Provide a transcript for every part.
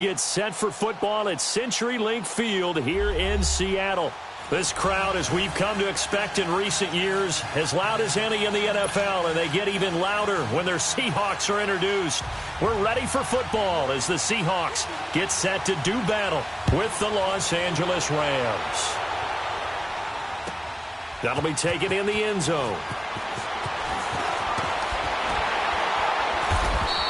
Gets set for football at CenturyLink Field here in Seattle. This crowd, as we've come to expect in recent years, as loud as any in the NFL, and they get even louder when their Seahawks are introduced. We're ready for football as the Seahawks get set to do battle with the Los Angeles Rams. That'll be taken in the end zone.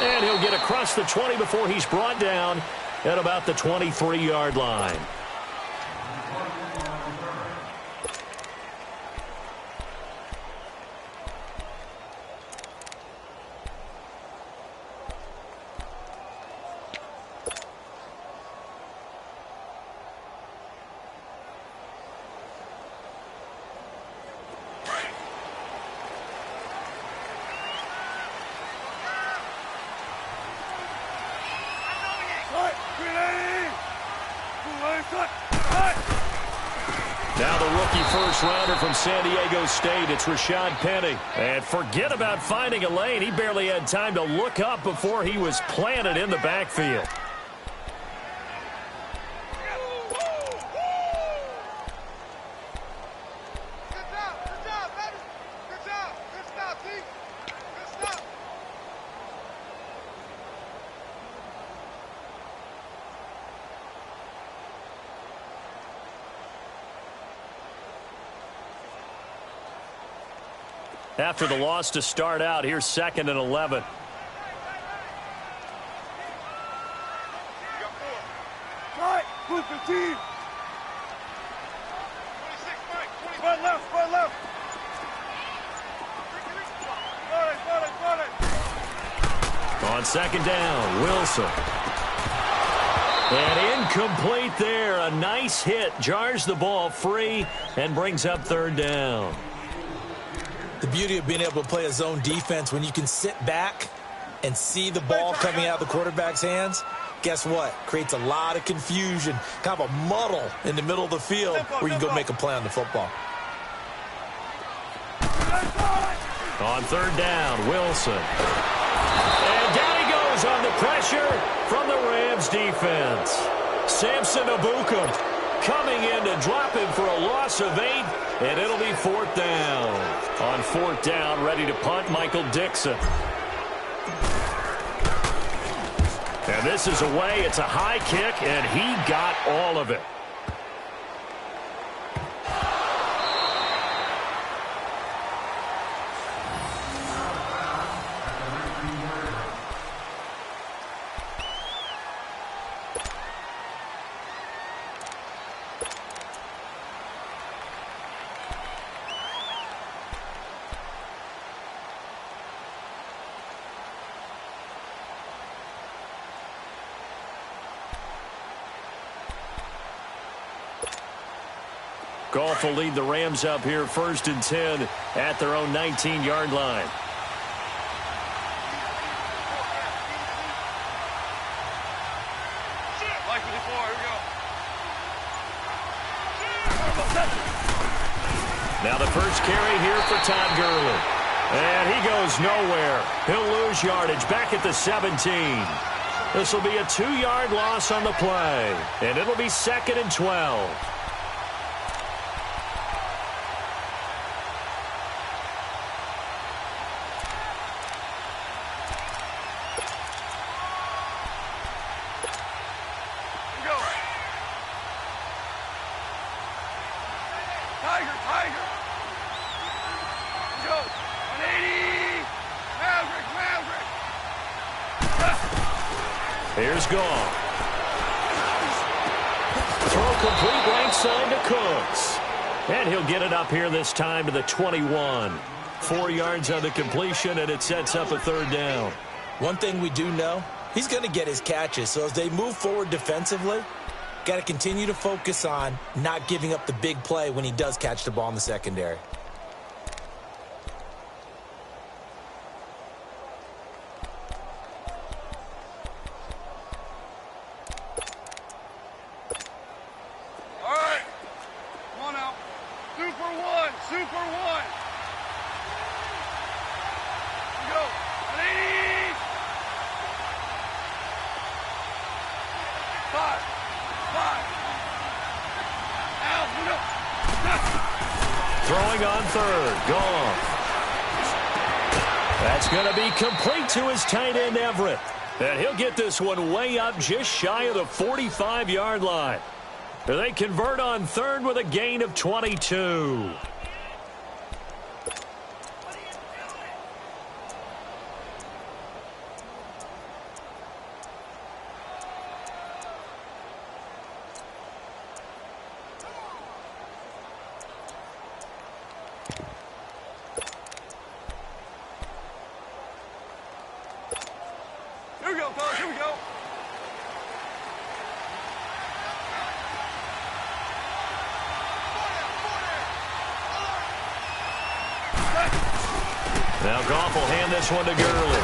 And he'll get across the 20 before he's brought down at about the 23-yard line. Now the rookie first-rounder from San Diego State, it's Rashad Penny. And forget about finding a lane. He barely had time to look up before he was planted in the backfield. After the loss to start out, here's 2nd and 11. On 2nd down, Wilson. And incomplete there. A nice hit. Jars the ball free and brings up 3rd down. The beauty of being able to play a zone defense when you can sit back and see the ball coming out of the quarterback's hands, guess what? Creates a lot of confusion, kind of a muddle in the middle of the field where you can go make a play on the football. On 3rd down, Wilson. And down he goes on the pressure from the Rams defense. Samson Abuka coming in to drop him for a loss of 8, and it'll be 4th down. On 4th down, ready to punt, Michael Dixon. And this is away. It's a high kick, and he got all of it. Goff will lead the Rams up here 1st and 10 at their own 19-yard line. Now the first carry here for Todd Gurley. And he goes nowhere. He'll lose yardage back at the 17. This will be a 2-yard loss on the play. And it'll be 2nd and 12. Here's Goff. Throw complete right side to Cooks. And he'll get it up here this time to the 21. 4 yards on the completion, and it sets up a 3rd down. One thing we do know, he's going to get his catches. So as they move forward defensively, got to continue to focus on not giving up the big play when he does catch the ball in the secondary. Throwing on third. Goff. That's going to be complete to his tight end, Everett. And he'll get this one way up just shy of the 45-yard line. They convert on third with a gain of 22. Here we go, fellas. Here we go. Now Goff will hand this one to Gurley.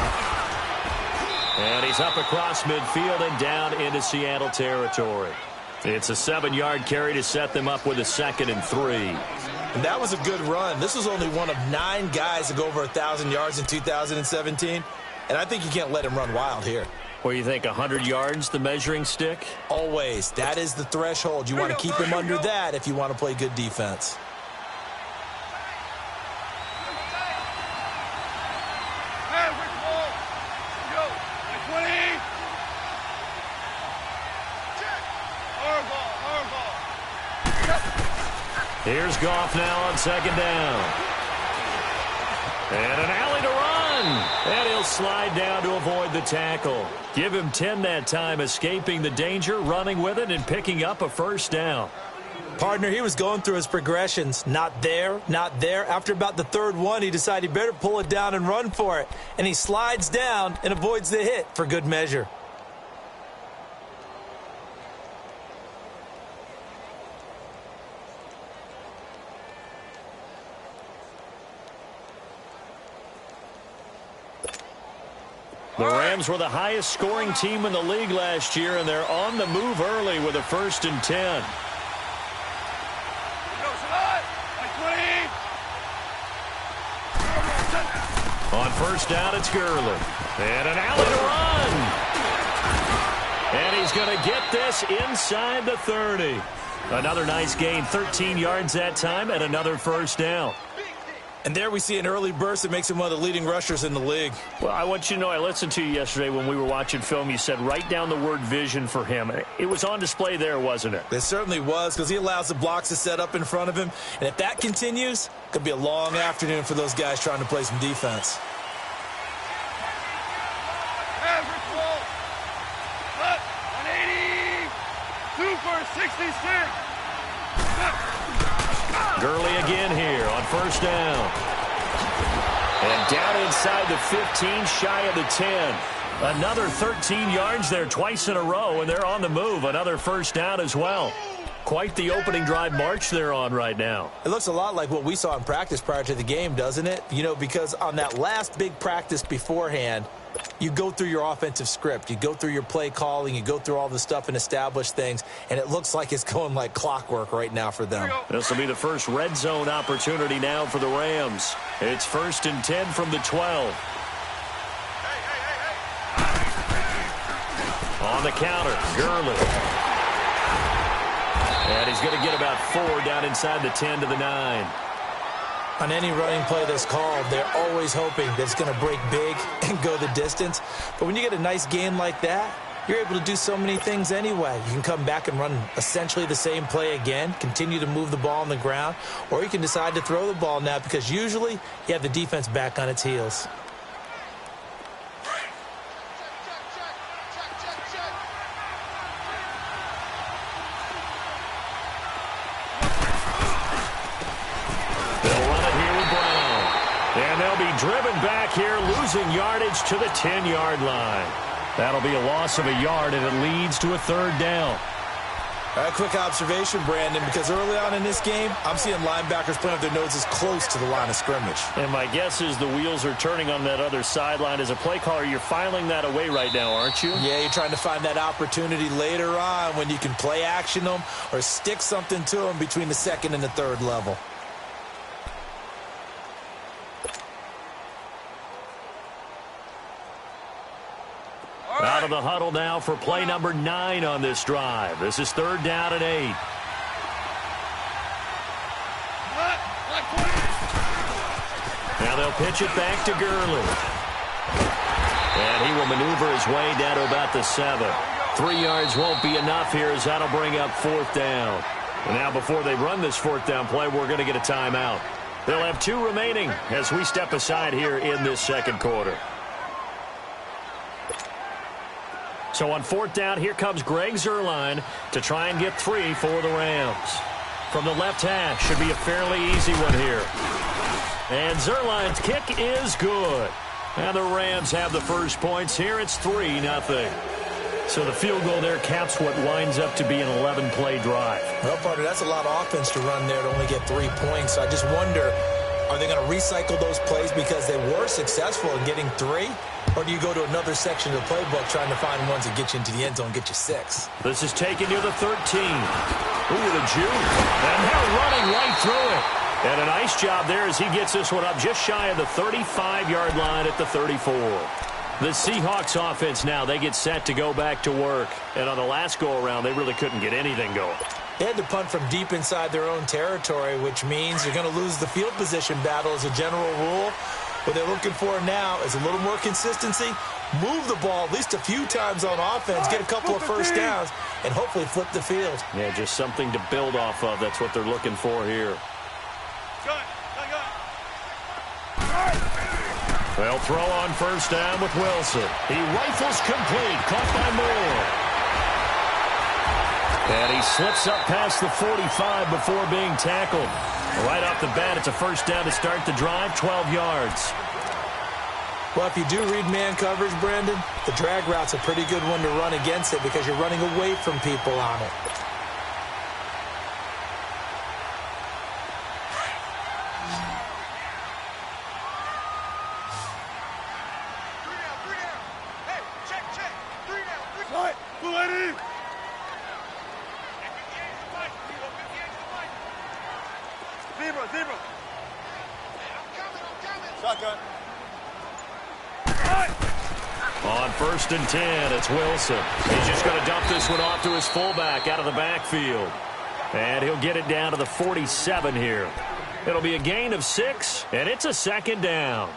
And he's up across midfield and down into Seattle territory. It's a 7-yard carry to set them up with a 2nd and 3. And that was a good run. This was only one of 9 guys to go over 1,000 yards in 2017. And I think you can't let him run wild here. What do you think, 100 yards, the measuring stick? Always. That is the threshold. You want to keep him under that if you want to play good defense. Here's Goff now on 2nd down. And an alley to run. And he'll slide down to avoid the tackle. Give him 10 that time, escaping the danger, running with it, and picking up a 1st down. Partner, he was going through his progressions. Not there, not there. After about the 3rd one, he decided he better pull it down and run for it. And he slides down and avoids the hit for good measure. The Rams were the highest scoring team in the league last year, and they're on the move early with a 1st and 10. On 1st down, it's Gurley. And an alley to run. And he's going to get this inside the 30. Another nice gain, 13 yards that time, and another 1st down. And there we see an early burst that makes him one of the leading rushers in the league. Well, I want you to know, I listened to you yesterday when we were watching film. You said write down the word vision for him. It was on display there, wasn't it? It certainly was, because he allows the blocks to set up in front of him. And if that continues, it could be a long afternoon for those guys trying to play some defense. Cut. 180. 2 for 66. Gurley again here on 1st down. And down inside the 15, shy of the 10. Another 13 yards there twice in a row, and they're on the move. Another 1st down as well. Quite the opening drive march they're on right now. It looks a lot like what we saw in practice prior to the game, doesn't it? You know, because on that last big practice beforehand, you go through your offensive script. You go through your play calling. You go through all the stuff and establish things. And it looks like it's going like clockwork right now for them. This will be the first red zone opportunity now for the Rams. It's 1st and 10 from the 12. On the counter, Gurley. And he's going to get about 4 down inside the 10 to the 9. On any running play that's called, they're always hoping that it's going to break big and go the distance. But when you get a nice game like that, you're able to do so many things anyway. You can come back and run essentially the same play again, continue to move the ball on the ground, or you can decide to throw the ball now because usually you have the defense back on its heels. Driven back here, losing yardage to the 10-yard line. That'll be a loss of a yard, and it leads to a 3rd down. A quick observation, Brandon, because early on in this game, I'm seeing linebackers playing with their noses close to the line of scrimmage. And my guess is the wheels are turning on that other sideline. As a play caller, you're filing that away right now, aren't you? Yeah, you're trying to find that opportunity later on when you can play action them or stick something to them between the 2nd and the 3rd level. Out out of the huddle now for play number 9 on this drive. This is 3rd down and 8. Now they'll pitch it back to Gurley. And he will maneuver his way down to about the 7. 3 yards won't be enough here as that'll bring up 4th down. And now before they run this 4th down play, we're going to get a timeout. They'll have 2 remaining as we step aside here in this 2nd quarter. So on 4th down, here comes Greg Zuerlein to try and get 3 for the Rams. From the left hash, should be a fairly easy one here. And Zuerlein's kick is good. And the Rams have the first points here. It's 3-0. So the field goal there caps what winds up to be an 11-play drive. Well, partner, that's a lot of offense to run there to only get 3 points. So I just wonder, are they going to recycle those plays because they were successful in getting 3? Or do you go to another section of the playbook trying to find ones that get you into the end zone and get you 6? This is taken near the 13. Ooh, the juke. And they're running right through it. And a nice job there as he gets this one up just shy of the 35-yard line at the 34. The Seahawks offense now, they get set to go back to work. And on the last go-around, they really couldn't get anything going. They had to punt from deep inside their own territory, which means you're going to lose the field position battle as a general rule. What they're looking for now is a little more consistency, move the ball at least a few times on offense, get a couple of first downs, and hopefully flip the field. Yeah, just something to build off of. That's what they're looking for here. They'll throw on first down with Wilson. He rifles complete, caught by Moore. And he slips up past the 45 before being tackled. Right off the bat, it's a first down to start the drive, 12 yards. Well, if you do read man coverage, Brandon, the drag route's a pretty good one to run against it because you're running away from people on it. Zebra. Shotgun. On 1st and 10, it's Wilson. He's just going to dump this one off to his fullback out of the backfield. And he'll get it down to the 47 here. It'll be a gain of 6, and it's a 2nd down.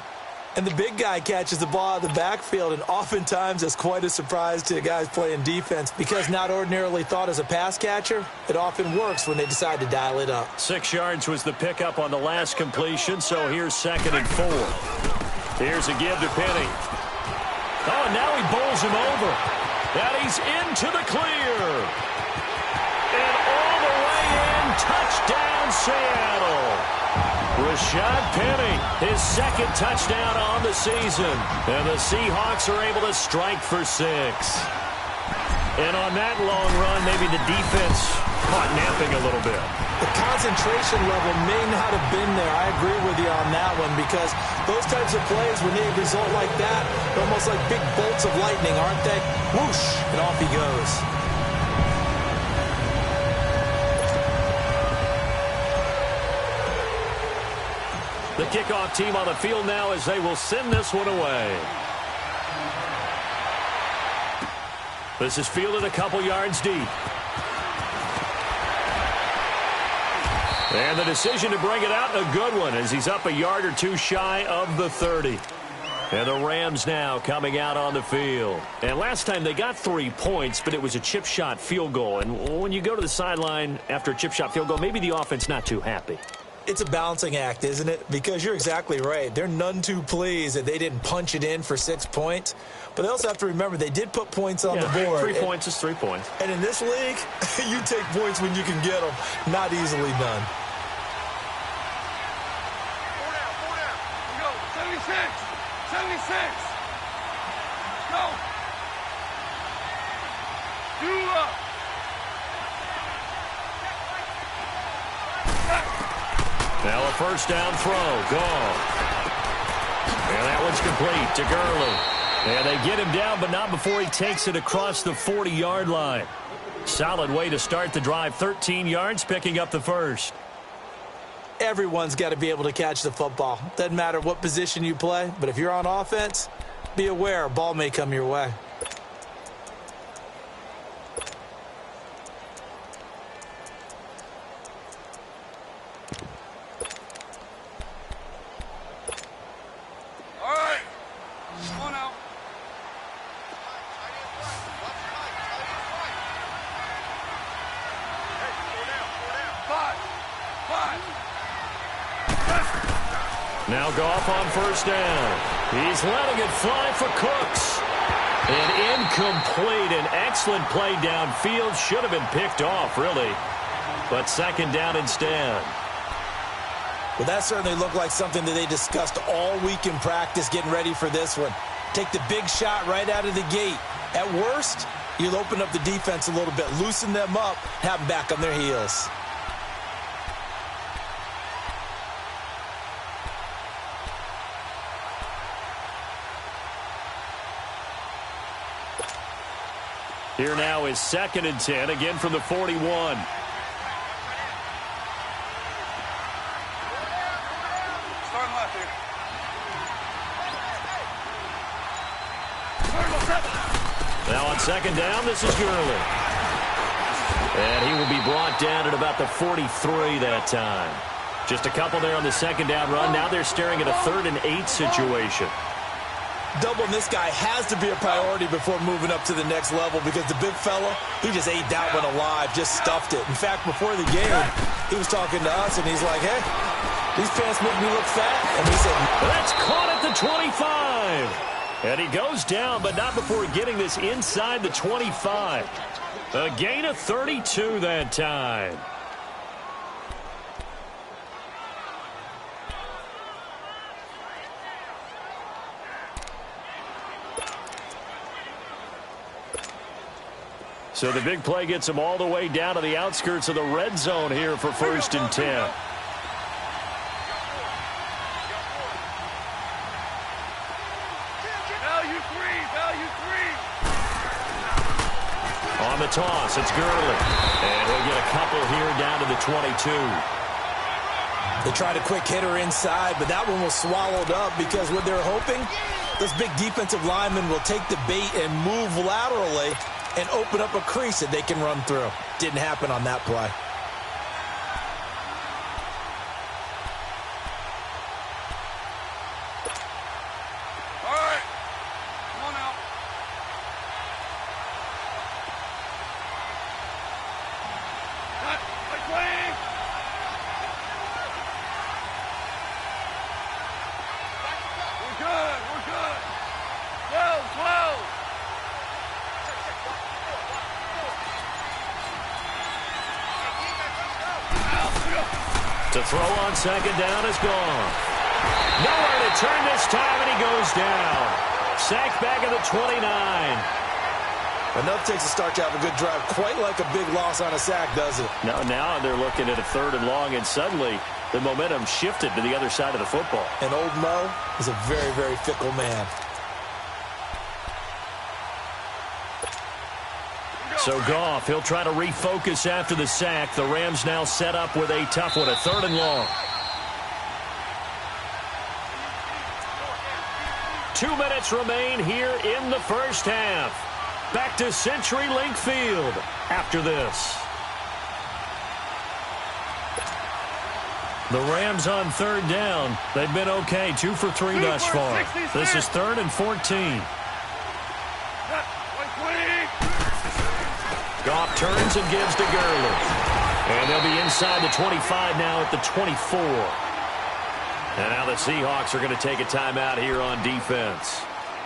And the big guy catches the ball out of the backfield, and oftentimes that's quite a surprise to the guys playing defense because not ordinarily thought as a pass catcher, it often works when they decide to dial it up. 6 yards was the pickup on the last completion, so here's 2nd and 4. Here's a give to Penny. Oh, and now he bowls him over. And he's into the clear. And all the way in, touchdown Seattle. Rashad Penny, his 2nd touchdown on the season. And the Seahawks are able to strike for 6. And on that long run, maybe the defense caught napping a little bit. The concentration level may not have been there. I agree with you on that one because those types of plays, when they result like that, they're almost like big bolts of lightning, aren't they? Whoosh, and off he goes. The kickoff team on the field now as they will send this one away. This is fielded a couple yards deep. And the decision to bring it out, a good one, as he's up a yard or 2 shy of the 30. And the Rams now coming out on the field. And last time they got 3 points, but it was a chip shot field goal. And when you go to the sideline after a chip shot field goal, maybe the offense not too happy. It's a balancing act, isn't it? Because you're exactly right. They're none too pleased that they didn't punch it in for 6 points. But they also have to remember they did put points on the board. 3 points is 3 points. And in this league, you take points when you can get them. Not easily done. 4 down. We go. 76. Go. Do up. Now a first down throw. Gone. And that one's complete to Gurley. And they get him down, but not before he takes it across the 40-yard line. Solid way to start the drive. 13 yards, picking up the first. Everyone's got to be able to catch the football. Doesn't matter what position you play, but if you're on offense, be aware a ball may come your way. Now Goff on first down. He's letting it fly for Cooks. An incomplete, an excellent play downfield. Should have been picked off, really. But second down instead. Well, that certainly looked like something that they discussed all week in practice getting ready for this one. Take the big shot right out of the gate. At worst, you'll open up the defense a little bit, loosen them up, have them back on their heels. Here now is 2nd and 10, again from the 41. Starting left here. Now on 2nd down, this is Gurley. And he will be brought down at about the 43 that time. Just a couple there on the 2nd down run. Now they're staring at a 3rd and 8 situation. Doubling this guy has to be a priority before moving up to the next level because the big fella, he just ate that one alive, just stuffed it. In fact, before the game, he was talking to us, and he's like, hey, these pants make me look fat. And he said, that's caught at the 25. And he goes down, but not before getting this inside the 25. A gain of 32 that time. So the big play gets him all the way down to the outskirts of the red zone here for 1st and 10. Value three. On the toss, it's Gurley. And he'll get a couple here down to the 22. They tried a quick hitter inside, but that one was swallowed up because what they're hoping, this big defensive lineman will take the bait and move laterally and open up a crease that they can run through. Didn't happen on that play. All right. Come on out. Cut. Like wing. We're good. 12. To throw on 2nd down is gone. Nowhere to turn this time, and he goes down. Sacked back at the 29. Enough takes a start to have a good drive. Quite like a big loss on a sack, does it? Now they're looking at a 3rd and long, and suddenly the momentum shifted to the other side of the football. And old Mo is a very, very fickle man. So Goff, he'll try to refocus after the sack. The Rams now set up with a tough one, a 3rd and long. 2 minutes remain here in the first half. Back to CenturyLink Field after this. The Rams on 3rd down. They've been okay, 2 for 3 thus far. This is 3rd and 14. Goff turns and gives to Gurley. And they'll be inside the 25 now at the 24. And now the Seahawks are going to take a timeout here on defense.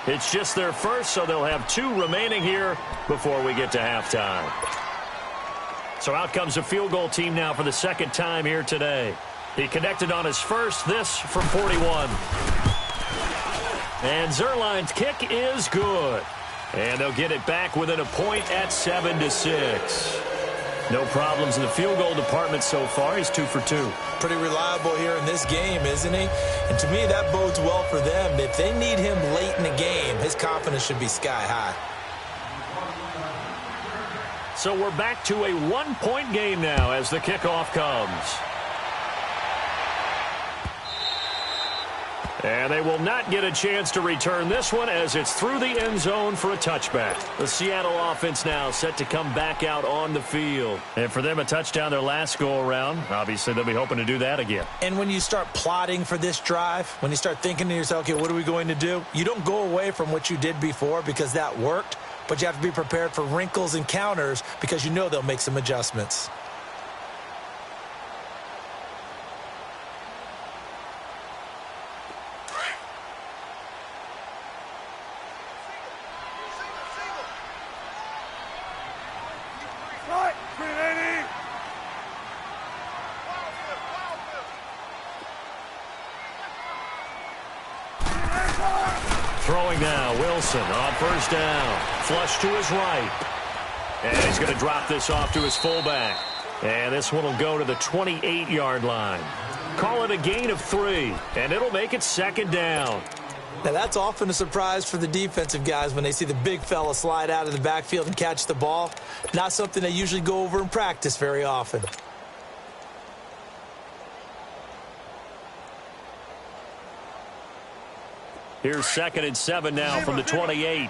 It's just their first, so they'll have 2 remaining here before we get to halftime. So out comes a field goal team now for the 2nd time here today. He connected on his first, this from 41. And Zerline's kick is good. And they'll get it back within a point at 7-6. No problems in the field goal department so far. He's 2 for 2. Pretty reliable here in this game, isn't he? And to me, that bodes well for them. If they need him late in the game, his confidence should be sky high. So we're back to a 1-point game now as the kickoff comes. And they will not get a chance to return this one as it's through the end zone for a touchback. The Seattle offense now set to come back out on the field. And for them, a touchdown their last go-around. Obviously, they'll be hoping to do that again. And when you start plotting for this drive, when you start thinking to yourself, okay, what are we going to do? You don't go away from what you did before because that worked, but you have to be prepared for wrinkles and counters because you know they'll make some adjustments. throwing now. Wilson on first down. Flush to his right. And he's going to drop this off to his fullback. And this one will go to the 28-yard line. Call it a gain of 3, and it'll make it second down. Now, that's often a surprise for the defensive guys when they see the big fella slide out of the backfield and catch the ball. Not something they usually go over in practice very often. Here's 2nd and 7 now from the 28.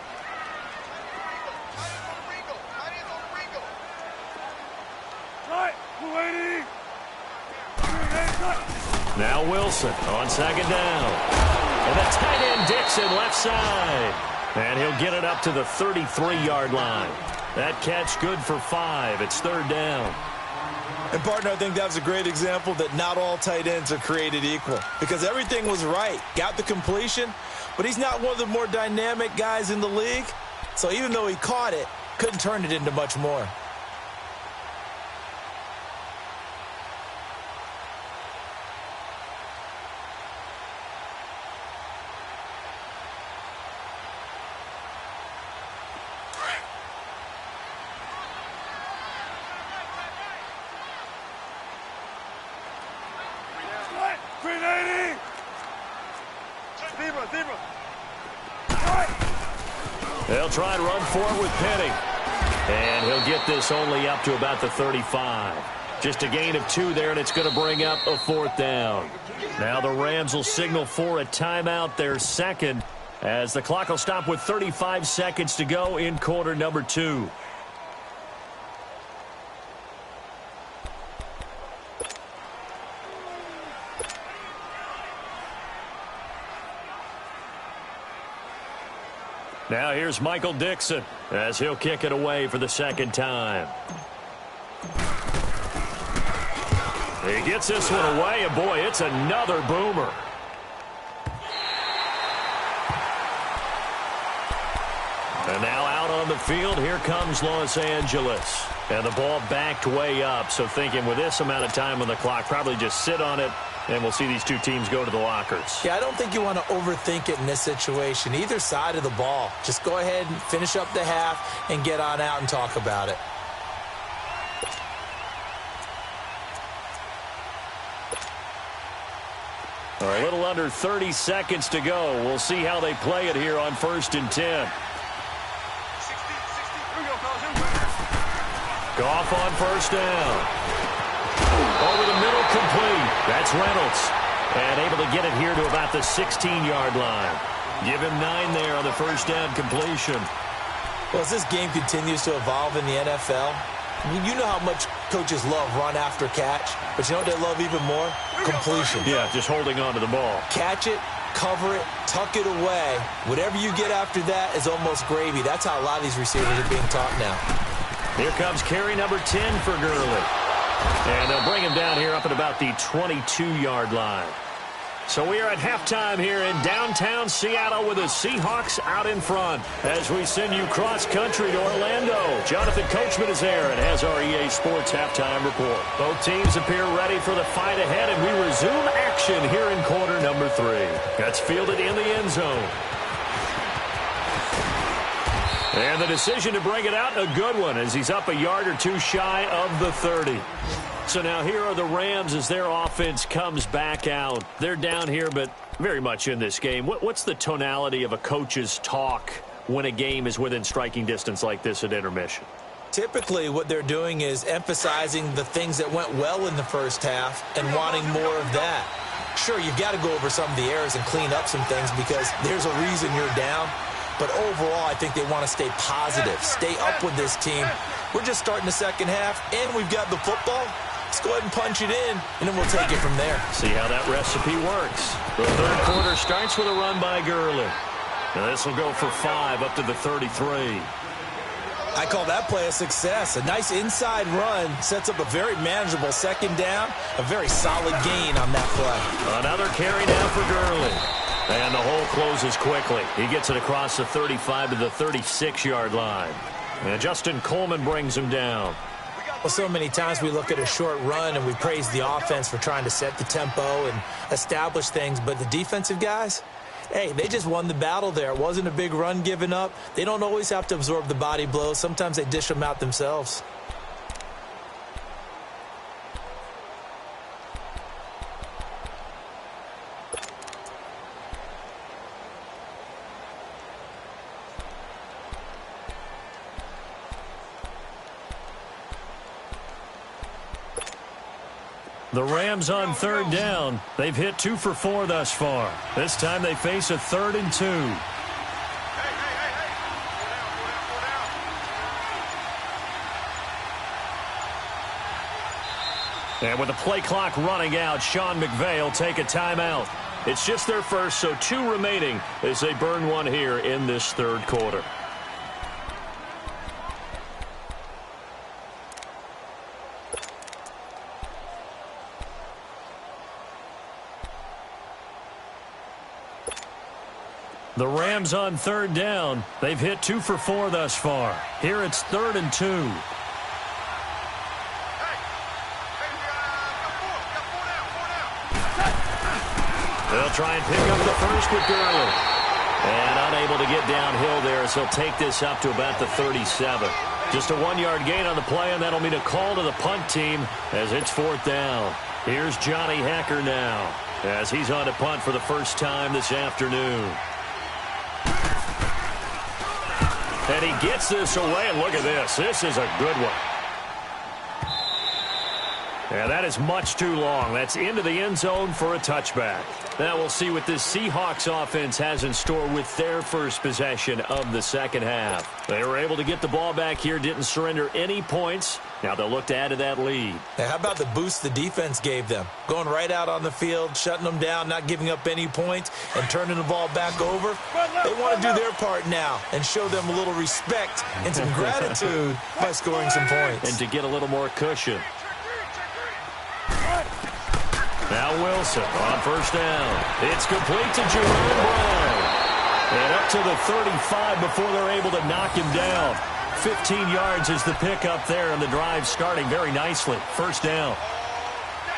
Now Wilson on 2nd down. And the tight end Dixon left side. And he'll get it up to the 33-yard line. That catch good for 5. It's 3rd down. And, partner, I think that was a great example that not all tight ends are created equal. Because everything was right. Got the completion, but he's not one of the more dynamic guys in the league. So even though he caught it, couldn't turn it into much more. They'll try and run forward with Penny. And he'll get this only up to about the 35. Just a gain of 2 there, and it's going to bring up a 4th down. Now the Rams will signal for a timeout, their second, as the clock will stop with 35 seconds to go in quarter number 2. Now here's Michael Dixon as he'll kick it away for the 2nd time. He gets this one away, and boy, it's another boomer. And now out on the field, here comes Los Angeles. And the ball backed way up, so thinking with this amount of time on the clock, probably just sit on it, and we'll see these two teams go to the lockers. Yeah, I don't think you want to overthink it in this situation. Either side of the ball. Just go ahead and finish up the half and get on out and talk about it. A little under 30 seconds to go. We'll see how they play it here on 1st and 10. Goff on first down. Over the middle, complete. That's Reynolds. And able to get it here to about the 16-yard line. Give him 9 there on the first down completion. Well, as this game continues to evolve in the NFL, you know how much coaches love run after catch, but you know what they love even more? Completion. Yeah, just holding on to the ball. Catch it, cover it, tuck it away. Whatever you get after that is almost gravy. That's how a lot of these receivers are being taught now. Here comes carry number 10 for Gurley. And they'll bring him down here up at about the 22-yard line. So we are at halftime here in downtown Seattle with the Seahawks out in front. As we send you cross-country to Orlando, Jonathan Coachman is there and has our EA Sports halftime report. Both teams appear ready for the fight ahead, and we resume action here in quarter number 3. That's fielded in the end zone. And the decision to bring it out, a good one, as he's up a yard or two shy of the 30. So now here are the Rams as their offense comes back out. They're down here, but very much in this game. What's the tonality of a coach's talk when a game is within striking distance like this at intermission? Typically, what they're doing is emphasizing the things that went well in the first half and wanting more of that. Sure, you've got to go over some of the errors and clean up some things because there's a reason you're down. But overall, I think they want to stay positive, stay up with this team. We're just starting the second half, and we've got the football. Let's go ahead and punch it in, and then we'll take it from there. See how that recipe works. The third quarter starts with a run by Gurley. Now this will go for 5 up to the 33. I call that play a success. A nice inside run sets up a very manageable second down, a very solid gain on that play. Another carry now for Gurley. And the hole closes quickly. He gets it across the 35 to the 36-yard line. And Justin Coleman brings him down. Well, so many times we look at a short run and we praise the offense for trying to set the tempo and establish things, but the defensive guys, Hey, they just won the battle there. It wasn't a big run given up. They don't always have to absorb the body blows. Sometimes they dish them out themselves. The Rams on third down. They've hit 2 for 4 thus far. This time they face a 3rd and 2. And with the play clock running out, Sean McVay will take a timeout. It's just their first, so 2 remaining as they burn one here in this 3rd quarter. The Rams on third down. They've hit 2 for 4 thus far. Here it's 3rd and 2. They'll try and pick up the first with Gurley. And unable to get downhill there, so he'll take this up to about the 37. Just a 1-yard gain on the play, and that'll mean a call to the punt team as it's 4th down. Here's Johnny Hacker now as he's on to punt for the first time this afternoon. And he gets this away, and look at this. This is a good one. Yeah, that is much too long. That's into the end zone for a touchback. Now we'll see what this Seahawks offense has in store with their first possession of the second half. They were able to get the ball back here, didn't surrender any points. Now they'll look to add to that lead. Now, how about the boost the defense gave them? Going right out on the field, shutting them down, not giving up any points, and turning the ball back over. They want to do their part now and show them a little respect and some gratitude by scoring some points. And to get a little more cushion. Now Wilson on first down. It's complete to Jerome Brown. And up to the 35 before they're able to knock him down. 15 yards is the pickup there, and the drive starting very nicely. First down.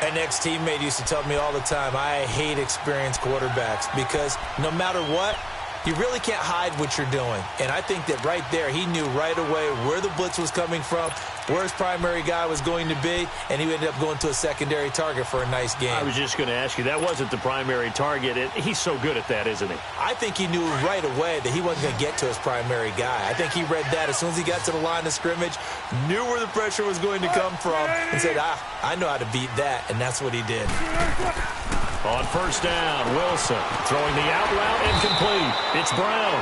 An ex-teammate used to tell me all the time, I hate experienced quarterbacks because no matter what, you really can't hide what you're doing. And I think that right there, he knew right away where the blitz was coming from, where his primary guy was going to be, and he ended up going to a secondary target for a nice game. I was just going to ask you, that wasn't the primary target. He's so good at that, isn't he? I think he knew right away that he wasn't going to get to his primary guy. I think he read that as soon as he got to the line of scrimmage, knew where the pressure was going to come from, and said, I know how to beat that, and that's what he did. On first down, Wilson throwing the out route incomplete. It's Brown.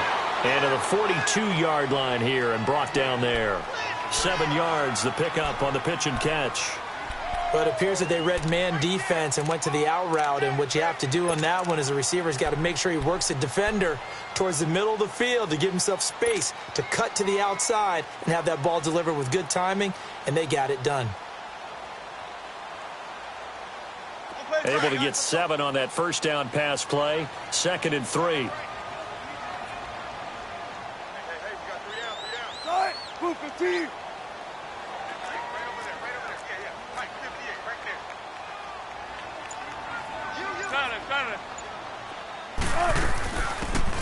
And to the 42-yard line here and brought down there. 7 yards, the pickup on the pitch and catch. But it appears that they read man defense and went to the out route. And what you have to do on that one is the receiver's got to make sure he works the defender towards the middle of the field to give himself space to cut to the outside and have that ball delivered with good timing, and they got it done. Able to get 7 on that first down pass play. 2nd and 3.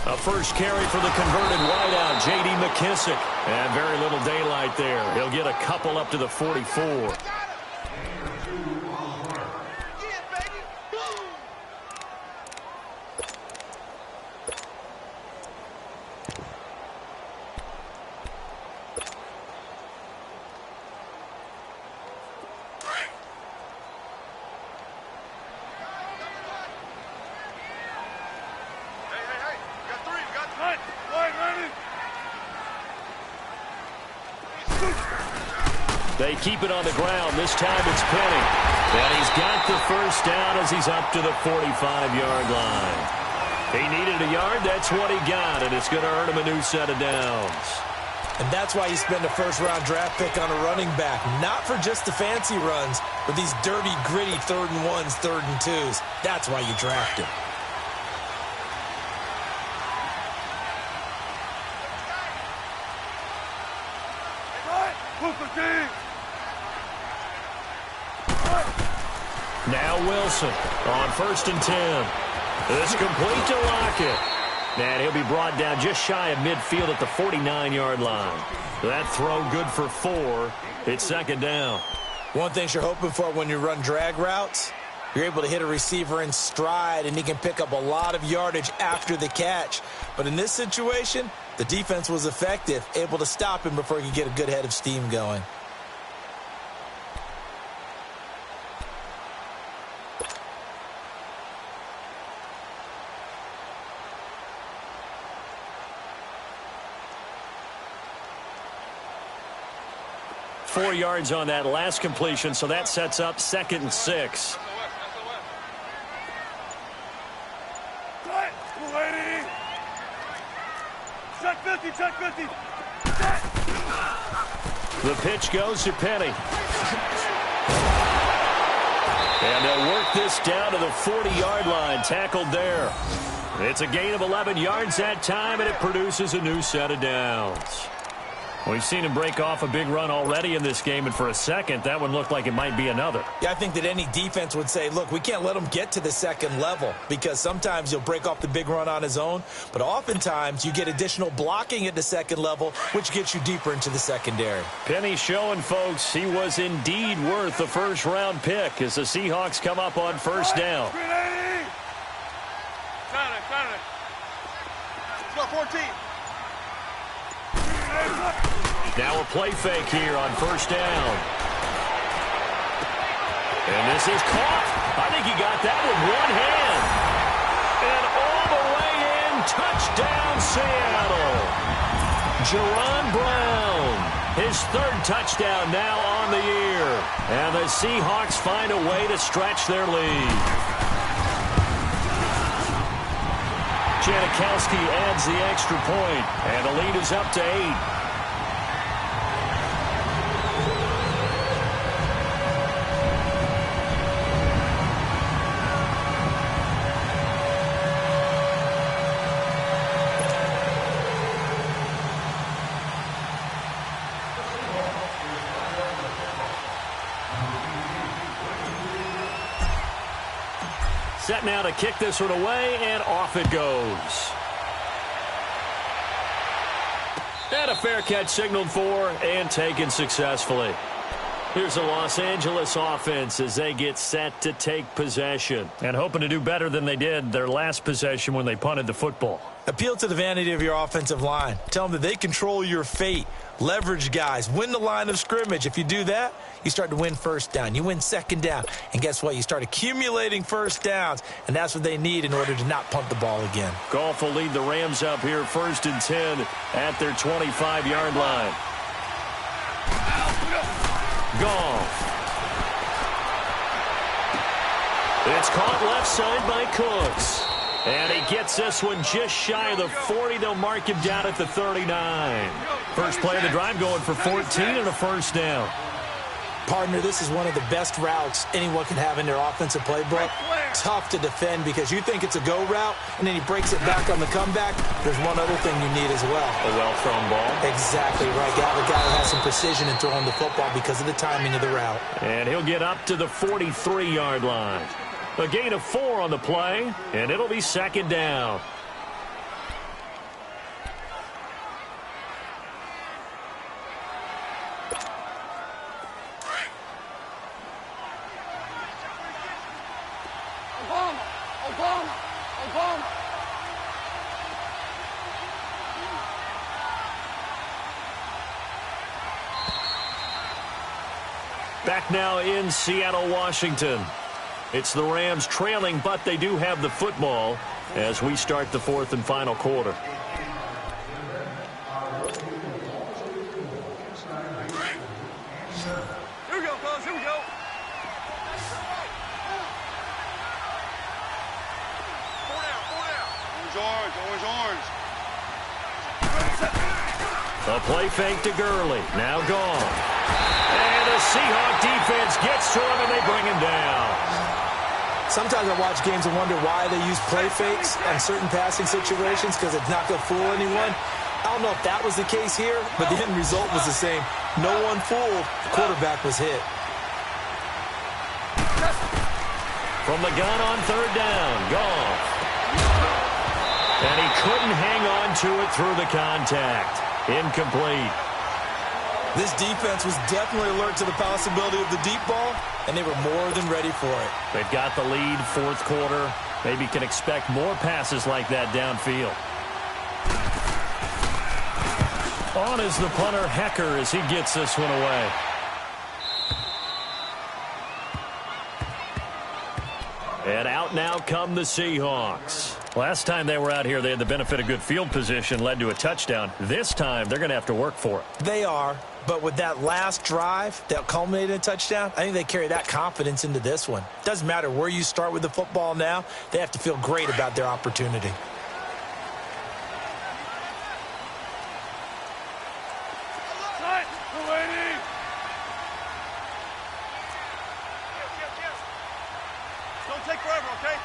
A first carry for the converted wideout, J.D. McKissick. And very little daylight there. He'll get a couple up to the 44. They keep it on the ground. This time it's Penny. And he's got the first down as he's up to the 45-yard line. He needed a yard. That's what he got, and it's going to earn him a new set of downs. And that's why you spend a first-round draft pick on a running back. Not for just the fancy runs, but these dirty, gritty 3rd and 1s, 3rd and 2s. That's why you draft him. Now Wilson on 1st and 10. It's complete to Lockett. And he'll be brought down just shy of midfield at the 49-yard line. That throw good for 4. It's second down. One thing you're hoping for when you run drag routes, you're able to hit a receiver in stride, and he can pick up a lot of yardage after the catch. But in this situation, the defense was effective, able to stop him before he could get a good head of steam going. Four yards on that last completion, so that sets up 2nd and 6. Check 50, check 50. The pitch goes to Penny. And they'll work this down to the 40-yard line, tackled there. It's a gain of 11 yards that time, and it produces a new set of downs. We've seen him break off a big run already in this game, and for a second, that one looked like it might be another. Yeah, I think that any defense would say, look, we can't let him get to the second level, because sometimes he'll break off the big run on his own, but oftentimes you get additional blocking at the second level, which gets you deeper into the secondary. Penny showing, folks, he was indeed worth the first-round pick as the Seahawks come up on first down. Let's go, 14. Now a play fake here on first down. And this is caught. I think he got that with one hand. And all the way in, touchdown Seattle. Jerron Brown, his 3rd touchdown now on the year. And the Seahawks find a way to stretch their lead. Janikowski adds the extra point, and the lead is up to 8. Set now to kick this one away, and off it goes. And a fair catch signaled for and taken successfully. Here's the Los Angeles offense as they get set to take possession. And hoping to do better than they did their last possession when they punted the football. Appeal to the vanity of your offensive line. Tell them that they control your fate. Leverage guys. Win the line of scrimmage. If you do that, you start to win first down. You win second down. And guess what? You start accumulating first downs. And that's what they need in order to not punt the ball again. Goff will lead the Rams up here 1st and 10 at their 25-yard line. Goff. It's caught left side by Cooks. And he gets this one just shy of the 40. They'll mark him down at the 39. First play of the drive going for 14 and a first down. Partner, this is one of the best routes anyone can have in their offensive playbook. Tough to defend because you think it's a go route, and then he breaks it back on the comeback. There's one other thing you need as well. A well-thrown ball. Exactly right. Got a guy who has some precision in throwing the football because of the timing of the route. And he'll get up to the 43-yard line. A gain of 4 on the play, and it'll be second down. Obama. Back now in Seattle, Washington. It's the Rams trailing, but they do have the football as we start the 4th and final quarter. Here we go, fellas. Here we go. Orange. A play fake to Gurley. Now gone. And the Seahawk defense gets to him, and they bring him down. Sometimes I watch games and wonder why they use play fakes on certain passing situations because it's not going to fool anyone. I don't know if that was the case here, but the end result was the same. No one fooled. The quarterback was hit. From the gun on 3rd down, Goff. And he couldn't hang on to it through the contact. Incomplete. This defense was definitely alert to the possibility of the deep ball, and they were more than ready for it. They've got the lead, fourth quarter. Maybe can expect more passes like that downfield. On is the punter, Hecker, as he gets this one away. And out now come the Seahawks. Last time they were out here, they had the benefit of good field position, led to a touchdown. This time, they're going to have to work for it. They are, but with that last drive that culminated in a touchdown, I think they carry that confidence into this one. Doesn't matter where you start with the football now, they have to feel great about their opportunity. Don't take forever, okay?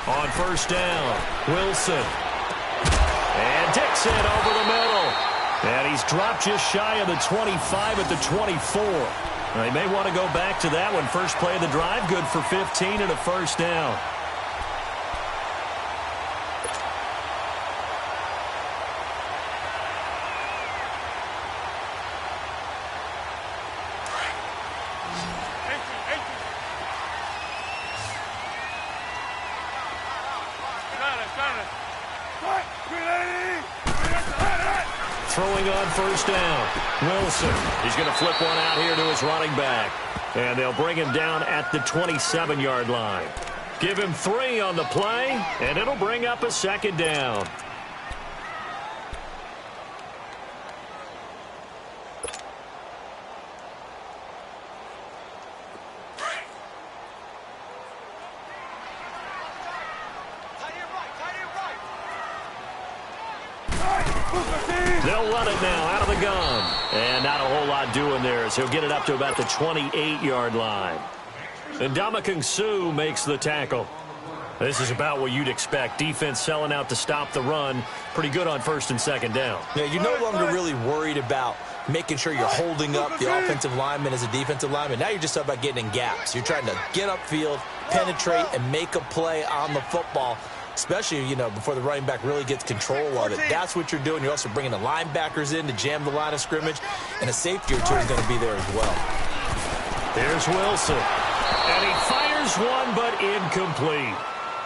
On first down, Wilson. And Dixon over the middle. And he's dropped just shy of the 25 at the 24. And they may want to go back to that one. First play of the drive, good for 15 and a first down. Throwing on first down, Wilson. He's going to flip one out here to his running back. And they'll bring him down at the 27-yard line. Give him 3 on the play, and it'll bring up a second down. They'll run it now out of the gun. And not a whole lot doing there as he'll get it up to about the 28-yard line. And Ndamukong Suh makes the tackle. This is about what you'd expect. Defense selling out to stop the run. Pretty good on first and second down. Yeah, you're no longer really worried about making sure you're holding up the offensive lineman as a defensive lineman. Now you're just talking about getting in gaps. You're trying to get upfield, penetrate, and make a play on the football. Especially, before the running back really gets control of it. That's what you're doing. You're also bringing the linebackers in to jam the line of scrimmage. And a safety or two is going to be there as well. There's Wilson. And he fires one, but incomplete.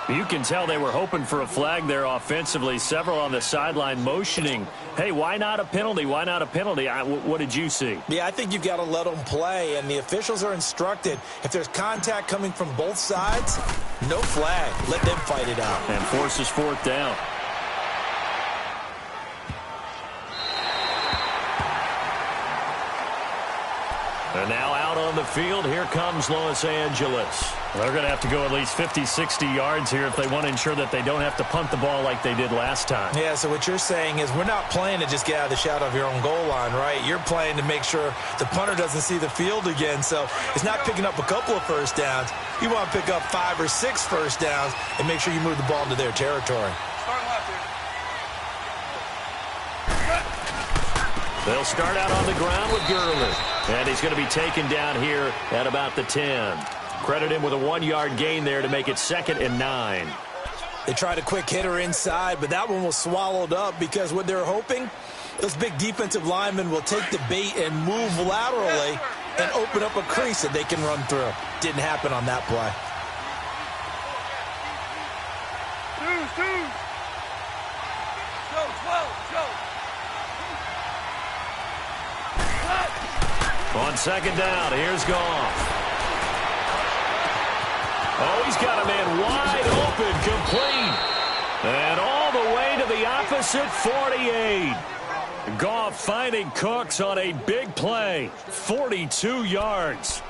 You can tell they were hoping for a flag there offensively. Several on the sideline motioning. Hey, why not a penalty? Why not a penalty? What did you see? Yeah, I think you've got to let them play, and the officials are instructed. If there's contact coming from both sides, no flag. Let them fight it out. And forces fourth down. And now out on the field, here comes Los Angeles. They're going to have to go at least 50, 60 yards here if they want to ensure that they don't have to punt the ball like they did last time. Yeah, so what you're saying is we're not playing to just get out of the shadow of your own goal line, right? You're playing to make sure the punter doesn't see the field again. So it's not picking up a couple of first downs. You want to pick up 5 or 6 first downs and make sure you move the ball into their territory. They'll start out on the ground with Gurley. And he's going to be taken down here at about the 10. Credit him with a 1-yard gain there to make it 2nd and 9. They tried a quick hitter inside, but that one was swallowed up because what they're hoping, those big defensive linemen will take the bait and move laterally and open up a crease that they can run through. Didn't happen on that play. On second down, here's Goff. Oh, he's got a man wide open, complete. And all the way to the opposite 48. Goff finding Cooks on a big play. 42 yards.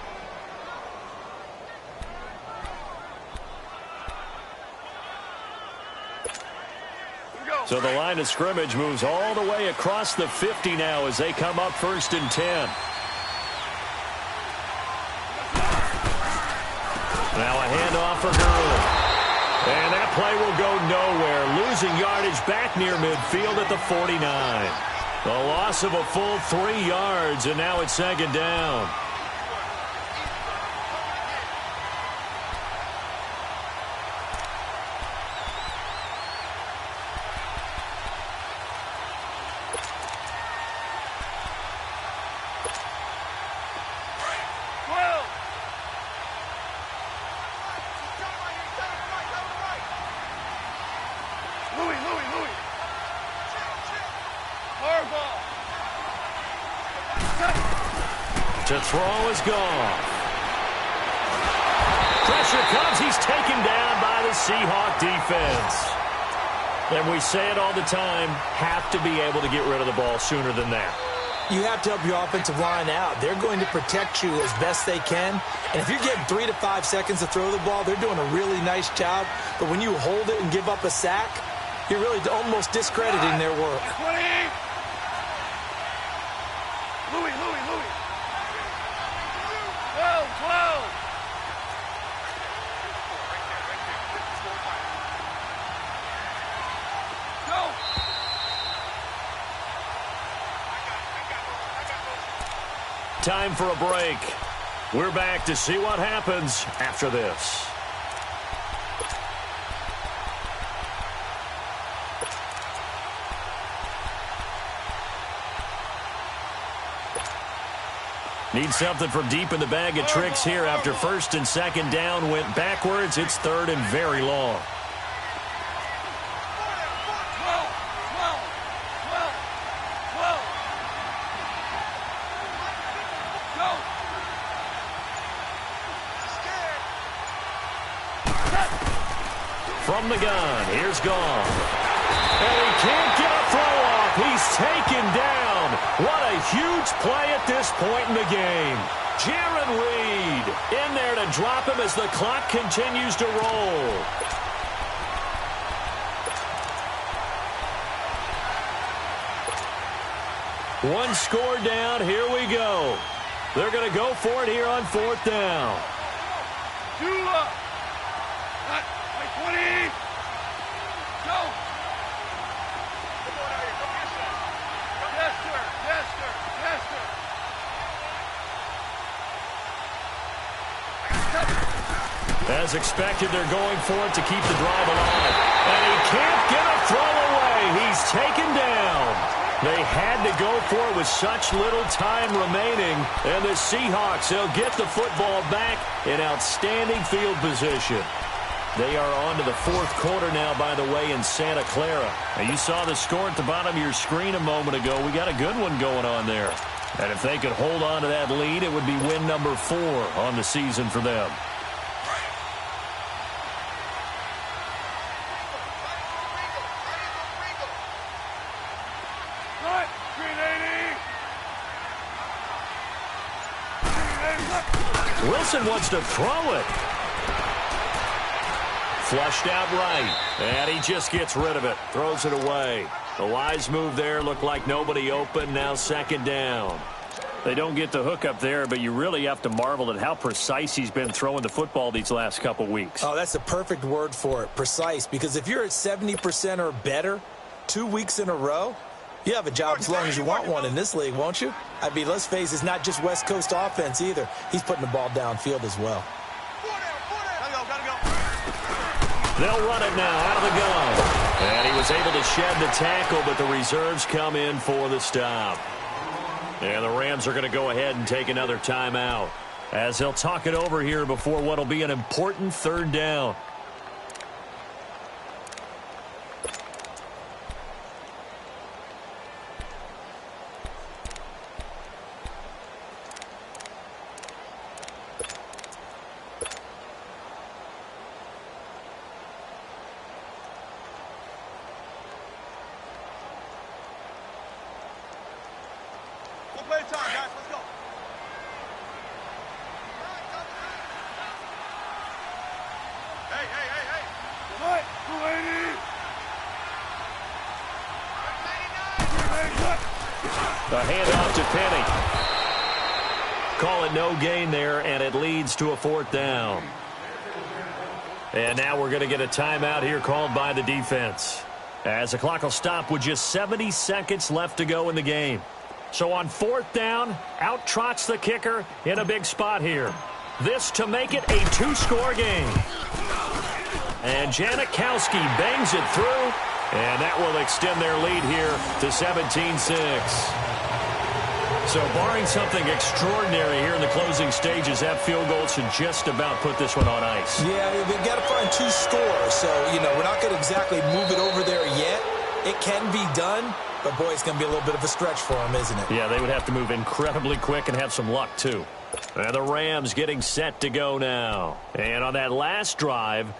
So the line of scrimmage moves all the way across the 50 now as they come up 1st and 10. Now a handoff for Gurley. And that play will go nowhere. Losing yardage back near midfield at the 49. A loss of a full 3 yards, and now it's 2nd down. To throw is gone. Pressure comes. He's taken down by the Seahawk defense. And we say it all the time, have to be able to get rid of the ball sooner than that. You have to help your offensive line out. They're going to protect you as best they can. And if you're getting 3 to 5 seconds to throw the ball, they're doing a really nice job. But when you hold it and give up a sack, you're really almost discrediting their work. Time for a break. We're back to see what happens after this. Need something from deep in the bag of tricks here after 1st and 2nd down went backwards. It's 3rd and very long. From the gun, here's Gone. And he can't get a throw off. He's taken down. What a huge play at this point in the game. Jaron Reed in there to drop him as the clock continues to roll. One score down. Here we go. They're going to go for it here on 4th down. 20. Go. Yes, sir. Yes, sir. Yes, sir. As expected, they're going for it to keep the drive alive. And he can't get a throw away. He's taken down. They had to go for it with such little time remaining. And the Seahawks, they'll get the football back in outstanding field position. They are on to the 4th quarter now, by the way, in Santa Clara. Now, you saw the score at the bottom of your screen a moment ago. We got a good one going on there. And if they could hold on to that lead, it would be win number 4 on the season for them. Wilson wants to throw it. Flushed out right, and he just gets rid of it, throws it away. The wise move there, looked like nobody open, now 2nd down. They don't get the hook up there, but you really have to marvel at how precise he's been throwing the football these last couple weeks. Oh, that's a perfect word for it, precise, because if you're at 70% or better 2 weeks in a row, you have a job as long as you want one in this league, won't you? I mean, let's face it, it's not just West Coast offense either. He's putting the ball downfield as well. They'll run it now out of the gun. And he was able to shed the tackle, but the reserves come in for the stop. And the Rams are going to go ahead and take another timeout as they'll talk it over here before what will be an important 3rd down. The handoff to Penny. Call it no gain there, and it leads to a 4th down. And now we're going to get a timeout here called by the defense. as the clock will stop with just 70 seconds left to go in the game. So on 4th down, out trots the kicker in a big spot here. This to make it a 2-score game. And Janikowski bangs it through, and that will extend their lead here to 17-6. So barring something extraordinary here in the closing stages, that field goal should just about put this one on ice. Yeah, they've got to find 2 scores. So, we're not going to exactly move it over there yet. It can be done, but, boy, it's going to be a little bit of a stretch for them, isn't it? Yeah, they would have to move incredibly quick and have some luck, too. And the Rams getting set to go now. And on that last drive,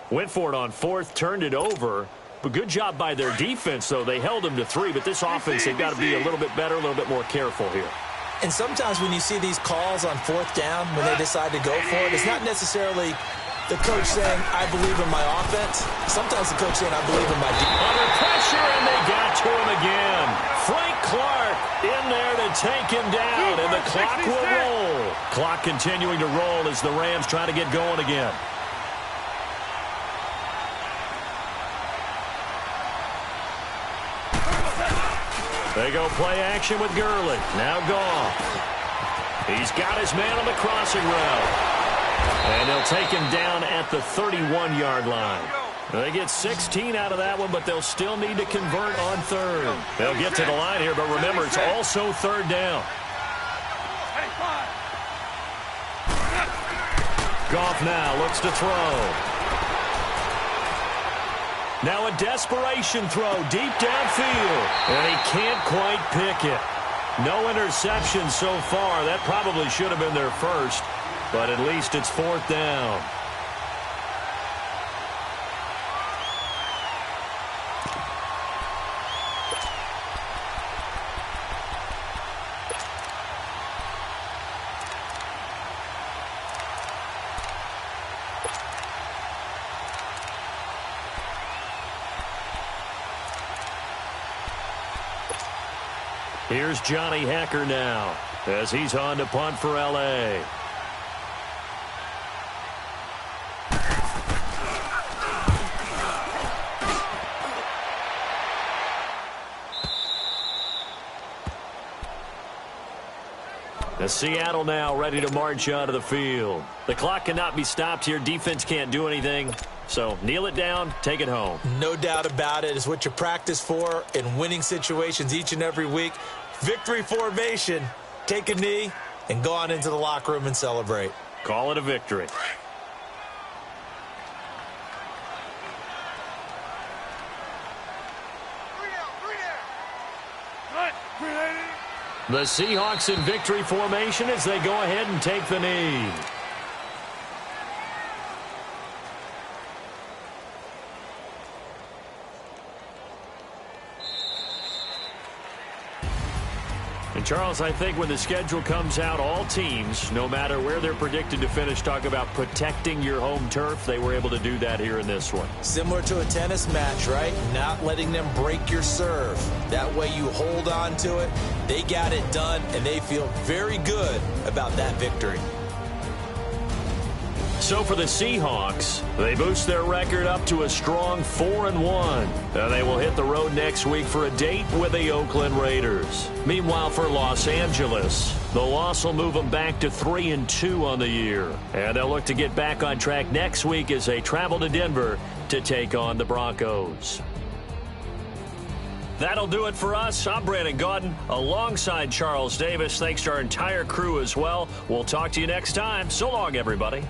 went for it on 4th, turned it over. But good job by their defense, though. They held them to 3, but this offense, they've got to be a little bit better, a little bit more careful here. And sometimes when you see these calls on 4th down, when they decide to go for it, it's not necessarily the coach saying, I believe in my offense. Sometimes the coach saying, I believe in my defense. Under pressure, and they got to him again. Frank Clark in there to take him down, and the clock will roll. Clock continuing to roll as the Rams try to get going again. They go play action with Gurley. Now Goff. He's got his man on the crossing route. And they'll take him down at the 31-yard line. They get 16 out of that one, but they'll still need to convert on 3rd. They'll get to the line here, but remember, it's also 3rd down. Goff now looks to throw. Now a desperation throw deep downfield, and he can't quite pick it. No interception so far. That probably should have been their first, but at least it's 4th down. Here's Johnny Hekker now as he's on to punt for L.A. As Seattle now ready to march onto the field. The clock cannot be stopped here. Defense can't do anything. So kneel it down, take it home. No doubt about it. It's what you practice for in winning situations each and every week. Victory formation. Take a knee and go on into the locker room and celebrate. Call it a victory. The Seahawks in victory formation as they go ahead and take the knee. And Charles, I think when the schedule comes out, all teams, no matter where they're predicted to finish, talk about protecting your home turf. They were able to do that here in this one. Similar to a tennis match, right? Not letting them break your serve. That way you hold on to it. They got it done, and they feel very good about that victory. So for the Seahawks, they boost their record up to a strong 4-1. And they will hit the road next week for a date with the Oakland Raiders. Meanwhile, for Los Angeles, the loss will move them back to 3-2 on the year. And they'll look to get back on track next week as they travel to Denver to take on the Broncos. That'll do it for us. I'm Brandon Gaudin alongside Charles Davis. Thanks to our entire crew as well. We'll talk to you next time. So long, everybody.